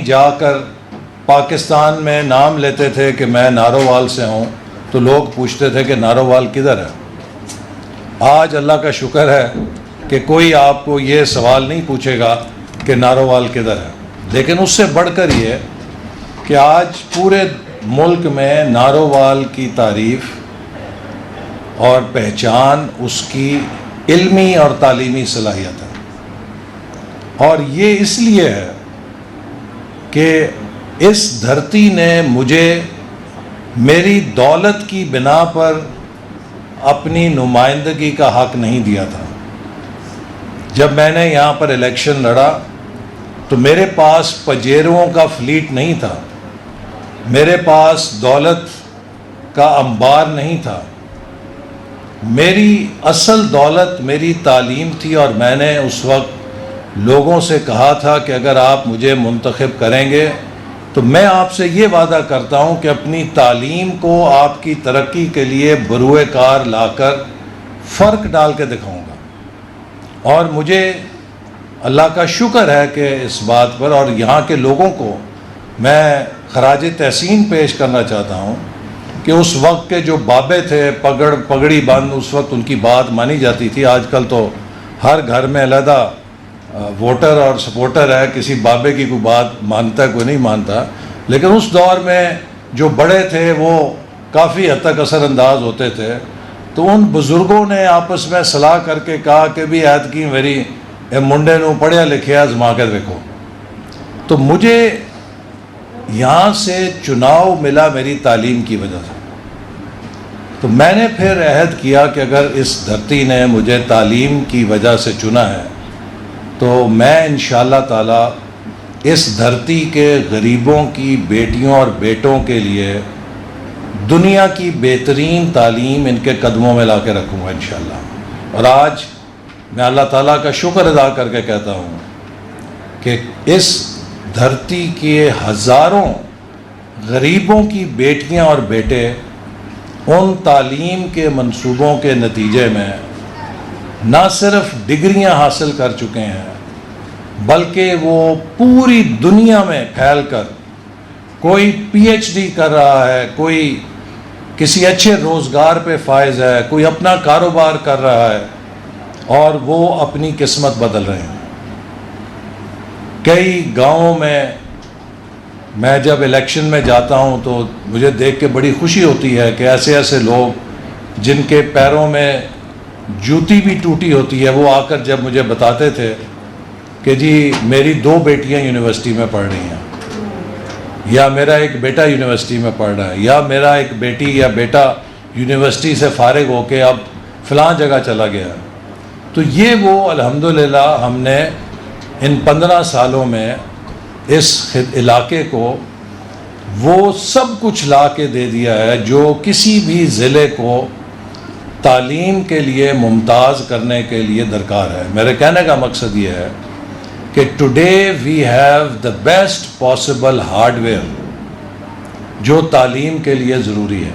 جا کر پاکستان میں نام لیتے تھے کہ میں نارووال سے ہوں تو لوگ پوچھتے تھے کہ نارووال کدھر ہے۔ آج اللہ کا شکر ہے کہ کوئی آپ کو یہ سوال نہیں پوچھے گا کہ نارووال کدھر ہے، لیکن اس سے بڑھ کر یہ کہ آج پورے ملک میں نارووال کی تعریف اور پہچان اس کی علمی اور تعلیمی صلاحیت ہے، اور یہ اس لیے ہے کہ اس دھرتی نے مجھے میری دولت کی بنا پر اپنی نمائندگی کا حق نہیں دیا تھا۔ جب میں نے یہاں پر الیکشن لڑا تو میرے پاس پجیروں کا فلیٹ نہیں تھا، میرے پاس دولت کا انبار نہیں تھا، میری اصل دولت میری تعلیم تھی، اور میں نے اس وقت لوگوں سے کہا تھا کہ اگر آپ مجھے منتخب کریں گے تو میں آپ سے یہ وعدہ کرتا ہوں کہ اپنی تعلیم کو آپ کی ترقی کے لیے بروئے کار لا کر فرق ڈال کے دکھاؤں گا۔ اور مجھے اللہ کا شکر ہے کہ اس بات پر، اور یہاں کے لوگوں کو میں خراج تحسین پیش کرنا چاہتا ہوں کہ اس وقت کے جو بابے تھے پگڑی بند، اس وقت ان کی بات مانی جاتی تھی۔ آج کل تو ہر گھر میں علیحدہ ووٹر اور سپورٹر ہے، کسی بابے کی کوئی بات مانتا ہے کوئی نہیں مانتا، لیکن اس دور میں جو بڑے تھے وہ کافی حد تک اثر انداز ہوتے تھے۔ تو ان بزرگوں نے آپس میں صلاح کر کے کہا کہ بھی عید کی میری اے منڈے نو پڑھیا لکھیا آزما کے دیکھو۔ تو مجھے یہاں سے چناؤ ملا میری تعلیم کی وجہ سے، تو میں نے پھر عہد کیا کہ اگر اس دھرتی نے مجھے تعلیم کی وجہ سے چنا ہے تو میں انشاءاللہ تعالی اس دھرتی کے غریبوں کی بیٹیوں اور بیٹوں کے لیے دنیا کی بہترین تعلیم ان کے قدموں میں لا کے رکھوں گا انشاءاللہ۔ اور آج میں اللہ تعالیٰ کا شکر ادا کر کے کہتا ہوں کہ اس دھرتی کے ہزاروں غریبوں کی بیٹیاں اور بیٹے ان تعلیم کے منصوبوں کے نتیجے میں نہ صرف ڈگریاں حاصل کر چکے ہیں بلکہ وہ پوری دنیا میں پھیل کر کوئی پی ایچ ڈی کر رہا ہے، کوئی کسی اچھے روزگار پہ فائز ہے، کوئی اپنا کاروبار کر رہا ہے، اور وہ اپنی قسمت بدل رہے ہیں۔ کئی گاؤں میں جب الیکشن میں جاتا ہوں تو مجھے دیکھ کے بڑی خوشی ہوتی ہے کہ ایسے ایسے لوگ جن کے پیروں میں جوتی بھی ٹوٹی ہوتی ہے، وہ آ کر جب مجھے بتاتے تھے کہ جی میری 2 بیٹیاں یونیورسٹی میں پڑھ رہی ہیں، یا میرا ایک بیٹا یونیورسٹی میں پڑھ رہا ہے، یا میرا ایک بیٹی یا بیٹا یونیورسٹی سے فارغ ہو کے اب فلاں جگہ چلا گیا، تو یہ وہ الحمدللہ ہم نے ان 15 سالوں میں اس علاقے کو وہ سب کچھ لا کے دے دیا ہے جو کسی بھی ضلع کو تعلیم کے لیے ممتاز کرنے کے لیے درکار ہے۔ میرے کہنے کا مقصد یہ ہے کہ today we have the best possible hardware جو تعلیم کے لیے ضروری ہے۔